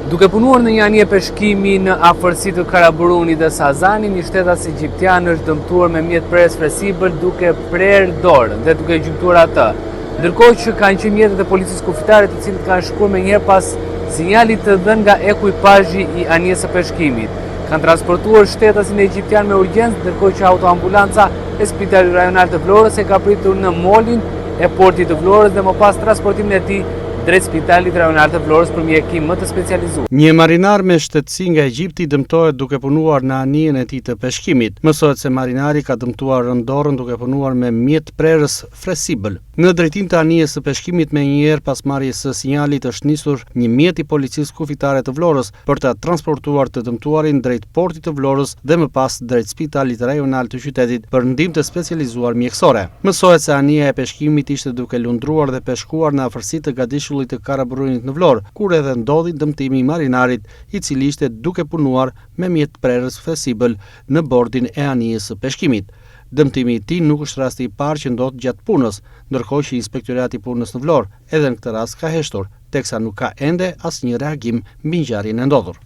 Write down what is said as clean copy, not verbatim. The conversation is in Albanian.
Duke punuar në një anije peshkimi në afërsi të Karaburunit dhe Sazani, një shtetas egjiptian është dëmtuar me mjet prerës fleksibël duke prerë dorën dhe duke gjymtuar atë. Ndërkohë që kanë qenë mjetet e policisë kufitare, të cilët kanë shkuar menjëherë pas sinjalit të dhënë nga ekuipazhi i anijes së peshkimit. Kanë transportuar shtetasin egjiptian me urgjencë, ndërkohë që autoambulanca e Spitalit Rajonal të Vlorës e ka pritur në molin e portit të Vlorës dhe më pas transportimin e tij drejt Spitalit Rajonal të Vlorës për mjekim më të specializuar. Një marinar me shtetësi nga Egjipti dëmtohet duke punuar në anijen e tij të peshkimit. Mësohet se marinari ka dëmtuar rëndorën duke punuar me mjet prerës fleksibël. Në drejtim të anijes së peshkimit, menjëherë pas marrjes së sinjalit është nisur një mjet i policisë kufitare të Vlorës për ta transportuar të dëmtuarin drejt portit të Vlorës dhe më pas drejt Spitalit Rajonal të qytetit për ndihmë të specializuar mjekësore. Mësohet se anija e peshkimit ishte duke lundruar dhe peshkuar në afërsi të Gadishullit të Karaburunit në Vlorë, kur edhe ndodhi dëmtimi i marinarit, i cili ishte duke punuar me mjet prerës fleksibël në bordin e anijes së peshkimit. Dëmtimi i tij nuk është rasti i parë që ndodh gjatë punës, ndërkohë që Inspektorati i Punës në Vlorë edhe në këtë rast ka heshtur, teksa nuk ka ende asnjë reagim mbi ngjarjen e ndodhur.